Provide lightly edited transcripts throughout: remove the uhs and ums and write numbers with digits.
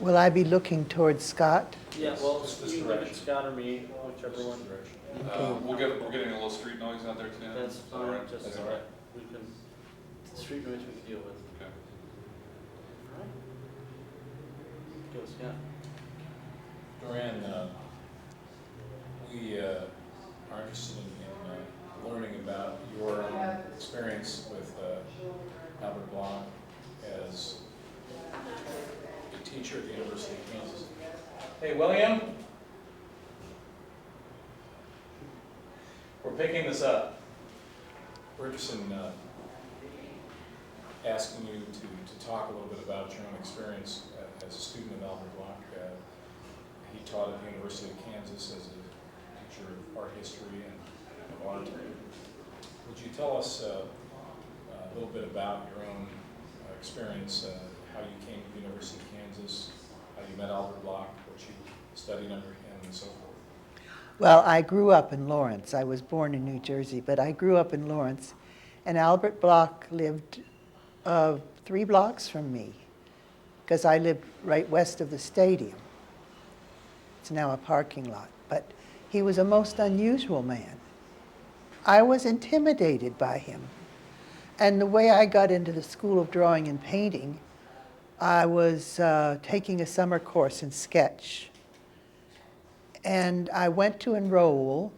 Will I be looking towards Scott? Yeah, well, Just this you can look at direction. Scott or me, whichever one. Direction. Okay. We're getting a little street noise out there too. That's Is that fine, all right? just That's so all right. that we can, street noise we can deal with. Okay. All right. Go, Scott. Doran, we are interested in learning about your experience with Albert Bloch as a teacher at the University of Kansas. Hey, William? We're picking this up. We're interested in asking you to talk a little bit about your own experience as a student of Albert Bloch. He taught at the University of Kansas as a teacher of art history and of art. Would you tell us a little bit about your own experience, how you came to the University of Kansas, how you met Albert Bloch, what you studied under him, and so forth? Well, I grew up in Lawrence. I was born in New Jersey, but I grew up in Lawrence. And Albert Bloch lived 3 blocks from me, because I lived right west of the stadium. It's now a parking lot. But he was a most unusual man. I was intimidated by him. And the way I got into the School of Drawing and Painting, I was taking a summer course in sketch. And I went to enroll,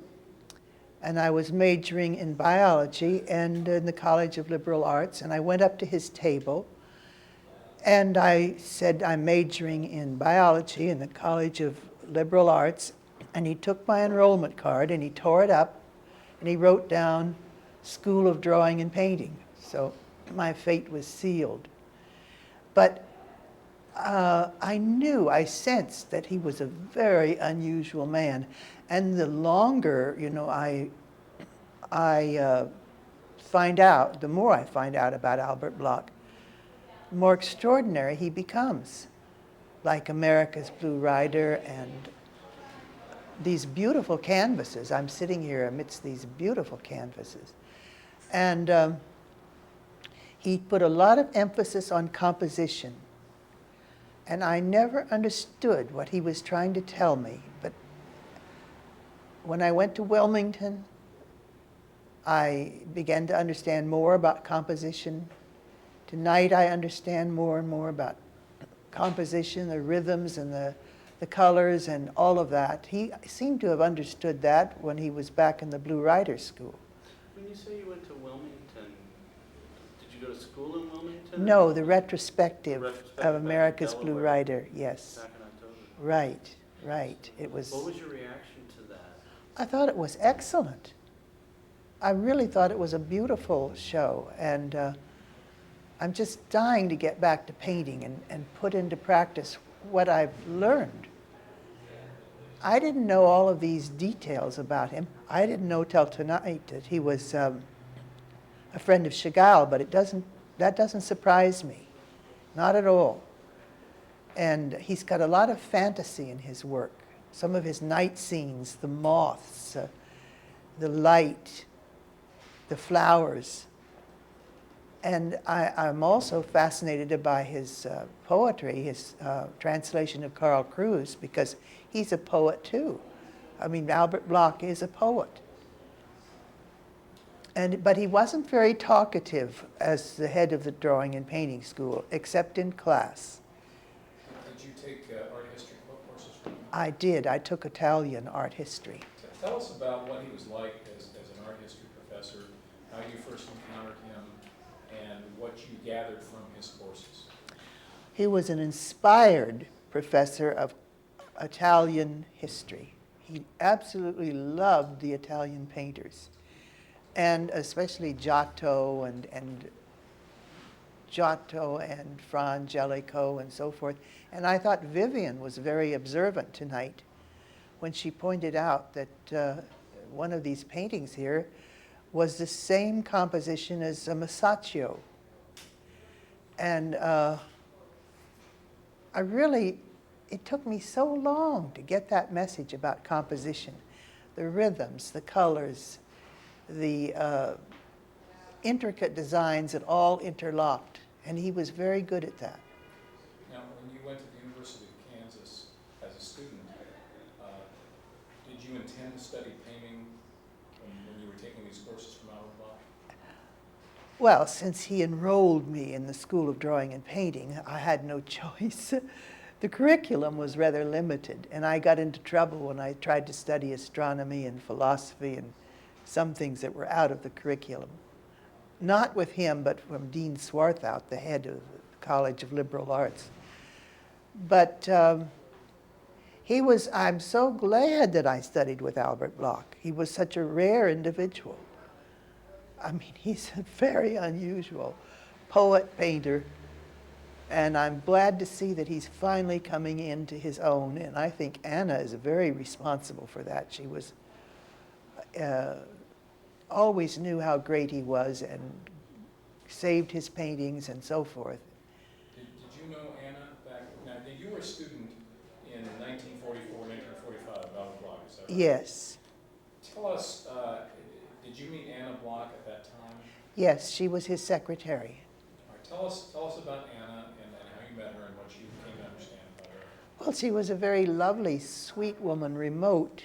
and I was majoring in biology and in the College of Liberal Arts, and I went up to his table, and I said, I'm majoring in biology in the College of Liberal Arts, and he took my enrollment card, and he tore it up, and he wrote down School of Drawing and Painting. So my fate was sealed. But I sensed that he was a very unusual man. And the longer, I find out, the more I find out about Albert Bloch, the more extraordinary he becomes. Like America's Blue Rider and these beautiful canvases. I'm sitting here amidst these beautiful canvases. And he put a lot of emphasis on composition. And I never understood what he was trying to tell me. But when I went to Wilmington, I began to understand more about composition. Tonight I understand more and more about composition, the rhythms and the colors and all of that. He seemed to have understood that when he was back in the Blue Rider School. When you say you went to Wilmington, did you go to school in Wilmington? No, the retrospective of back in America's Blue Delaware, Rider, yes. Back in October. Right, right. It was. What was your reaction to that? I thought it was excellent. I really thought it was a beautiful show, and I'm just dying to get back to painting and put into practice what I've learned. I didn't know all of these details about him. I didn't know till tonight that he was a friend of Chagall, but that doesn't surprise me, not at all. And he's got a lot of fantasy in his work. Some of his night scenes, the moths, the light, the flowers. And I'm also fascinated by his poetry, his translation of Karl Cruz, because he's a poet too. I mean, Albert Bloch is a poet. But he wasn't very talkative as the head of the drawing and painting school, except in class. Did you take art history courses from him? I did. I took Italian art history. Tell us about what he was like as an art history professor, how you first encountered him, and what you gathered from his courses. He was an inspired professor of Italian history. He absolutely loved the Italian painters, and especially Giotto and Fra Angelico and so forth. And I thought Vivian was very observant tonight when she pointed out that one of these paintings here was the same composition as a Masaccio. And it took me so long to get that message about composition, the rhythms, the colors, the intricate designs that all interlocked. And he was very good at that. Now, when you went to the University of you intend to study painting when you were taking these courses from Albert Block? Well, since he enrolled me in the School of Drawing and Painting, I had no choice. The curriculum was rather limited, and I got into trouble when I tried to study astronomy and philosophy and some things that were out of the curriculum. Not with him, but from Dean Swarthout, the head of the College of Liberal Arts. But I'm so glad that I studied with Albert Block. He was such a rare individual. I mean, he's a very unusual poet, painter, and I'm glad to see that he's finally coming into his own, and I think Anna is very responsible for that. She was, always knew how great he was and saved his paintings and so forth. Did you know Anna back, now you were a student in 1944, 1945 of Albert Block, is that right? Yes, Tell us, did you meet Anna Block at that time? yes, she was his secretary. All right, tell us about Anna and how you met her and what you came to understand about her. Well, she was a very lovely, sweet woman, remote,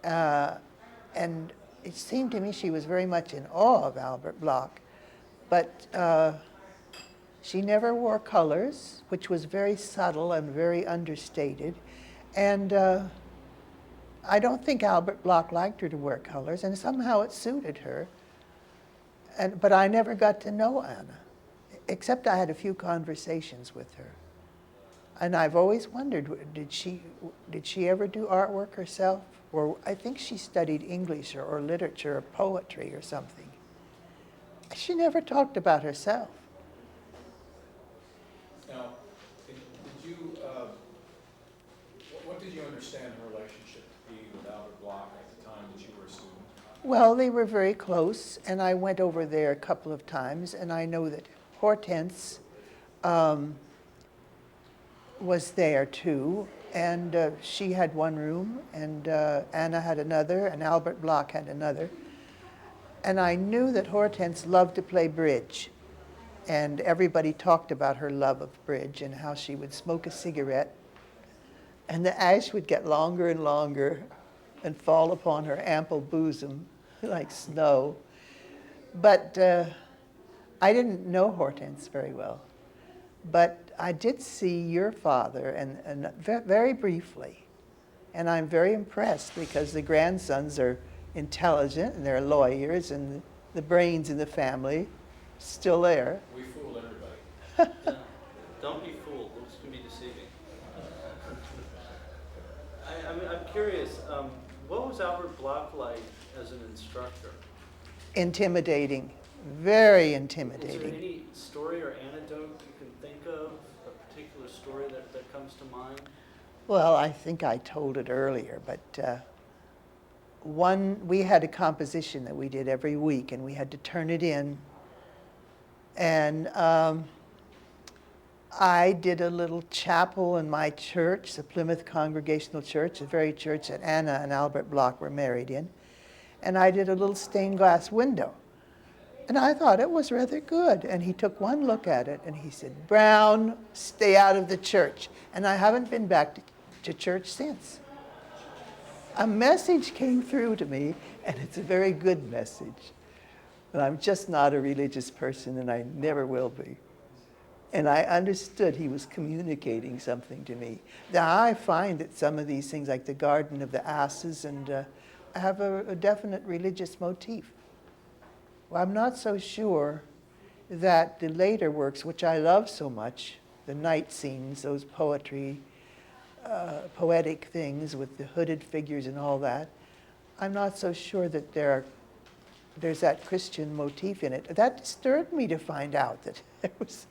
and it seemed to me she was very much in awe of Albert Block. But she never wore colors, which was very subtle and very understated. And I don't think Albert Block liked her to wear colors, and somehow it suited her. But I never got to know Anna, except I had a few conversations with her. And I've always wondered, did she ever do artwork herself? Or I think she studied English or literature or poetry or something. She never talked about herself. Now, did you, what did you understand her relationship to be with Albert Block at the time that you were a student? Well, they were very close, and I went over there a couple of times, and I know that Hortense was there too, and she had one room, and Anna had another, and Albert Block had another. And I knew that Hortense loved to play bridge, and everybody talked about her love of bridge and how she would smoke a cigarette, and the ash would get longer and longer and fall upon her ample bosom like snow. But I didn't know Hortense very well. But I did see your father, and very briefly, and I'm very impressed because the grandsons are intelligent and they're lawyers, and the brains in the family still there. We fooled everybody. Yeah. Don't be fooled. Looks can be deceiving. I'm curious. What was Albert Block like as an instructor? Intimidating, very Is intimidating. there any story or anecdote you can think of, a particular story that comes to mind? Well, I think I told it earlier, but we had a composition that we did every week, and we had to turn it in. And I did a little chapel in my church, the Plymouth Congregational Church, the very church that Anna and Albert Block were married in. And I did a little stained glass window. And I thought it was rather good. And he took one look at it and he said, "Brown, stay out of the church." And I haven't been back to church since. A message came through to me, and it's a very good message. But I'm just not a religious person, and I never will be. And I understood he was communicating something to me. Now, I find that some of these things, like the Garden of the Asses, and have a definite religious motif. Well, I'm not so sure that the later works, which I love so much, the night scenes, those poetic things with the hooded figures and all that, I'm not so sure that there's that Christian motif in it. That disturbed me to find out that there was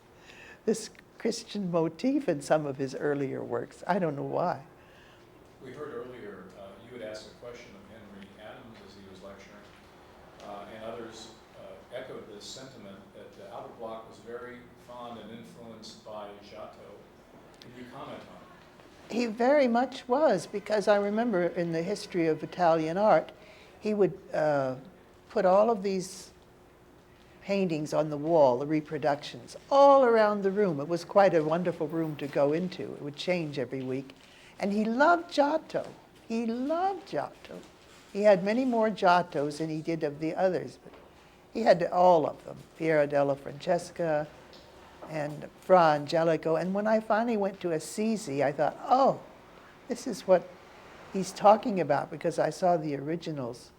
this Christian motif in some of his earlier works. I don't know why. We heard earlier you had asked a question of Henry Adams as he was lecturing, and others echoed this sentiment that Albert Block was very fond and influenced by Giotto. Can you comment on it? He very much was, because I remember in the history of Italian art, he would put all of these paintings on the wall, the reproductions, all around the room. It was quite a wonderful room to go into. It would change every week. And he loved Giotto. He loved Giotto. He had many more Giottos than he did of the others, but he had all of them, Piero della Francesca and Fra Angelico. And when I finally went to Assisi, I thought, oh, this is what he's talking about, because I saw the originals.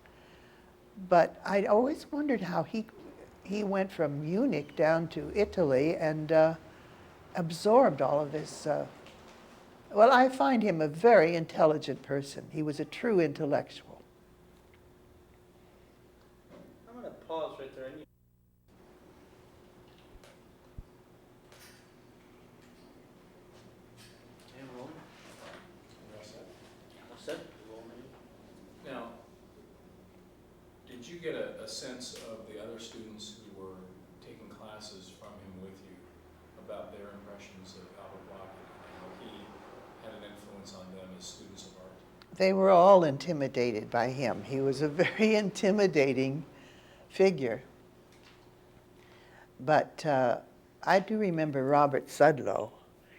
But I'd always wondered how he went from Munich down to Italy and absorbed all of this. Well, I find him a very intelligent person. He was a true intellectual. I'm going to pause right there. Okay, rolling. All set? Rolling. Now, did you get a sense of the other students who were taking classes from him with you about their impressions of Albert Bloch and how he had an influence on them as students of art? They were all intimidated by him. He was a very intimidating figure. But I do remember Robert Sudlow.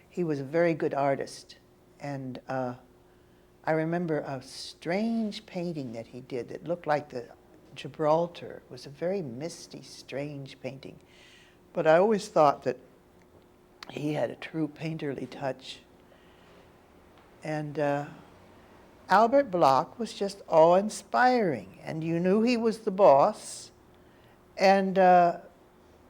He was a very good artist. And I remember a strange painting that he did that looked like the Gibraltar. It was a very misty, strange painting. But I always thought that he had a true painterly touch. And Albert Bloch was just awe-inspiring. And you knew he was the boss. And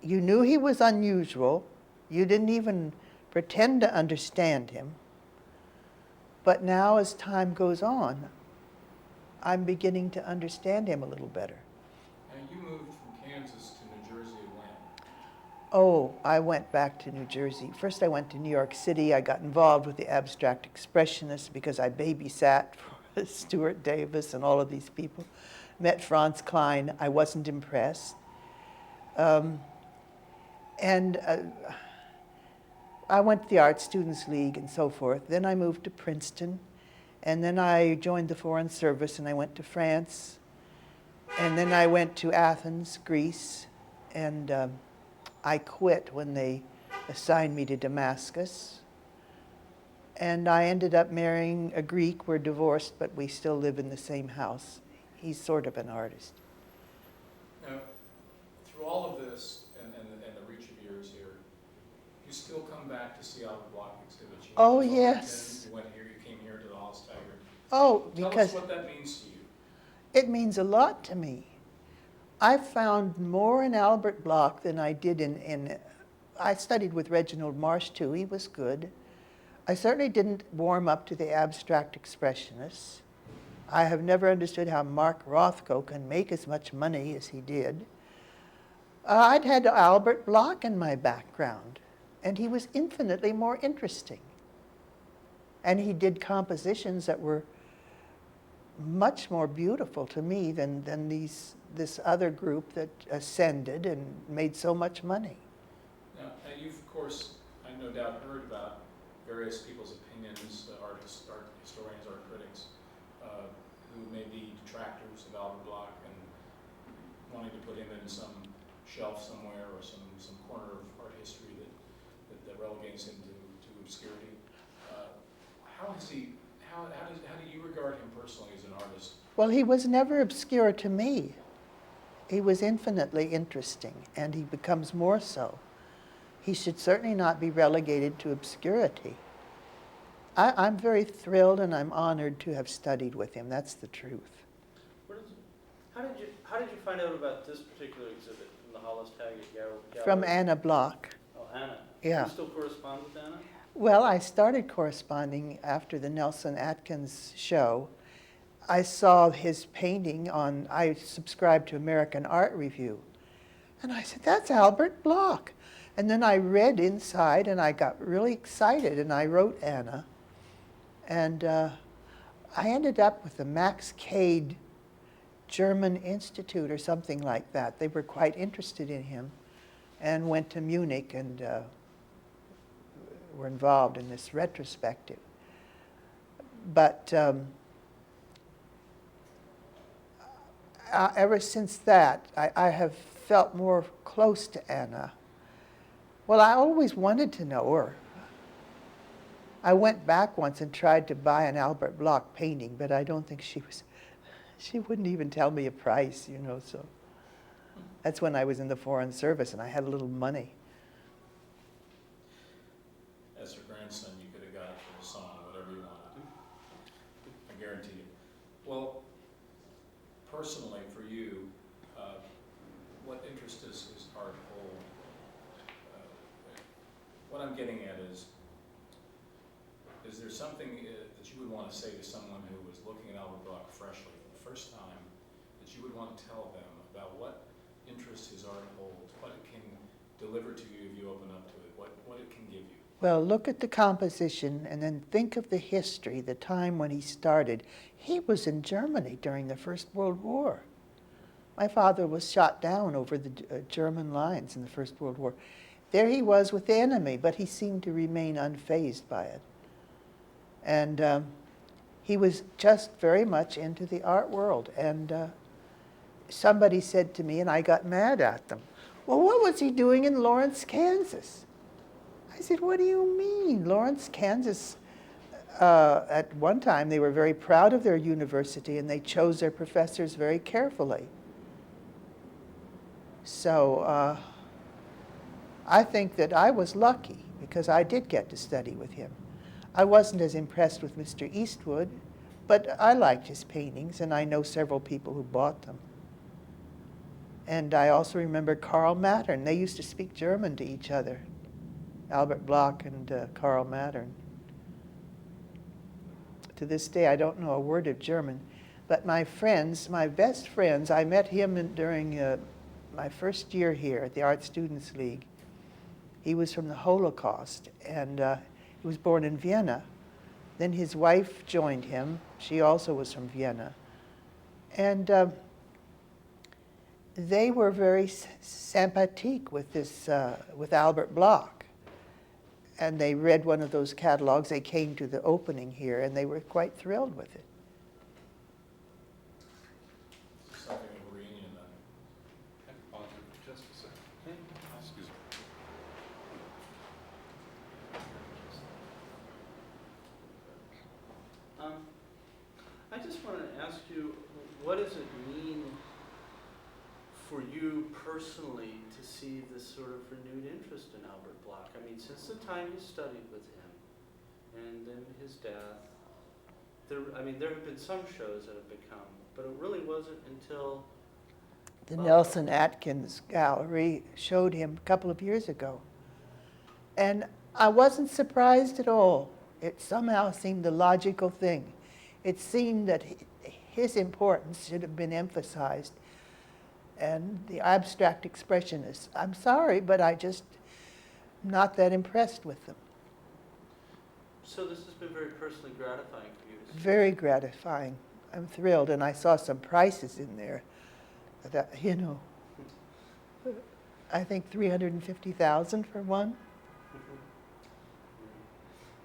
you knew he was unusual. You didn't even pretend to understand him. But now, as time goes on, I'm beginning to understand him a little better. Now, you moved from Kansas to New Jersey when? Oh, I went back to New Jersey. First I went to New York City. I got involved with the abstract expressionists because I babysat for Stuart Davis and all of these people. Met Franz Klein. I wasn't impressed. And I went to the Art Students League and so forth. Then I moved to Princeton. And then I joined the Foreign Service and I went to France. And then I went to Athens, Greece. And I quit when they assigned me to Damascus. And I ended up marrying a Greek. We're divorced, but we still live in the same house. He's sort of an artist. Now, through all of this and the reach of years here, you still come back to see Albert Bloch exhibits? You Oh, went to yes. Washington, you went here, you came here to the Hollis Tiger. Oh, Tell because us what that means to you. it means a lot to me. I found more in Albert Bloch than I did I studied with Reginald Marsh too. He was good. I certainly didn't warm up to the abstract expressionists. I have never understood how Mark Rothko can make as much money as he did. I'd had Albert Bloch in my background, and he was infinitely more interesting. And he did compositions that were much more beautiful to me than this other group that ascended and made so much money. Now, you've, of course, I no doubt heard about various people's opinions, art historians, art critics, who may be detractors of Albert Bloch and wanting to put him in some shelf somewhere or some corner of art history that relegates him to obscurity. How do you regard him personally as an artist? Well, he was never obscure to me. He was infinitely interesting, and he becomes more so. He should certainly not be relegated to obscurity. I'm very thrilled and I'm honored to have studied with him. That's the truth. How did you find out about this particular exhibit from the Hollis Taggart Gallery? From Anna Bloch. Oh, Anna. Yeah. Do you still correspond with Anna? Well, I started corresponding after the Nelson Atkins show. I saw his painting I subscribed to American Art Review. And I said, that's Albert Bloch. And then I read inside and I got really excited and I wrote Anna. And I ended up with the Max Cade German Institute or something like that. They were quite interested in him and went to Munich and were involved in this retrospective. But ever since that, I have felt more close to Anna. Well, I always wanted to know her. I went back once and tried to buy an Albert Bloch painting, but I don't think she wouldn't even tell me a price, you know, so. That's when I was in the Foreign Service and I had a little money. As her grandson, you could have got it for a song, whatever you wanted. I guarantee you. Well, personally, for you, what interest does art hold? What I'm getting at is there something that you would want to say to someone who was looking at Albert Bloch freshly for the first time that you would want to tell them about what interest his art holds, what it can deliver to you if you open up to it, what it can give you? Well, look at the composition and then think of the history, the time when he started. He was in Germany during the First World War. My father was shot down over the German lines in the First World War. There he was with the enemy, but he seemed to remain unfazed by it. And he was just very much into the art world. And somebody said to me, and I got mad at them, well, what was he doing in Lawrence, Kansas? I said, what do you mean? Lawrence, Kansas, at one time they were very proud of their university and they chose their professors very carefully. So I think that I was lucky because I did get to study with him. I wasn't as impressed with Mr. Eastwood, but I liked his paintings and I know several people who bought them. And I also remember Karl Mattern. They used to speak German to each other, Albert Bloch and Karl Mattern. To this day, I don't know a word of German, but my friends, my best friends, I met him during my first year here at the Art Students League. He was from the Holocaust, and he was born in Vienna. Then his wife joined him. She also was from Vienna. And they were very sympathetic with this, with Albert Bloch. And they read one of those catalogs. They came to the opening here, and they were quite thrilled with it. Something of a reunion then. I can pause you for just a second. Excuse me. I just want to ask you, what does it mean for you personally to see this sort of renewed interest in Albert Bloch? I mean, since the time you studied with him and then his death, there have been some shows that have become, but it really wasn't until The Nelson Atkins Gallery showed him a couple of years ago. And I wasn't surprised at all. It somehow seemed the logical thing. It seemed that his importance should have been emphasized. And the abstract expressionists, I'm sorry, but I just not that impressed with them. So this has been very personally gratifying for you to see. Very gratifying. I'm thrilled, and I saw some prices in there that, you know, I think $350,000 for one.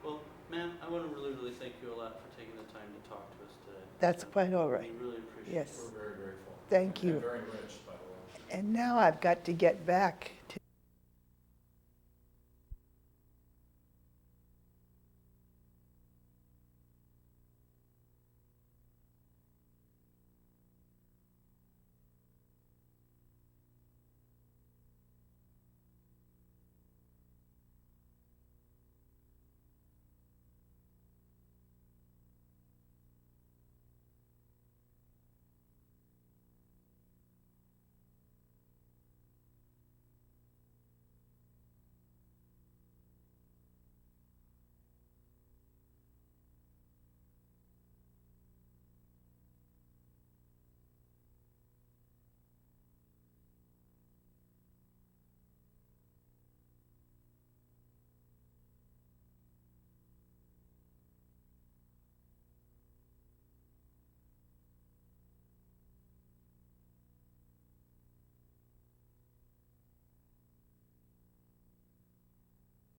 Well, ma'am, I want to really, really thank you a lot for taking the time to talk to us today. That's quite all right. We really appreciate Yes. it. We're very grateful. Thank you. And very enriched, by the way. And now I've got to get back to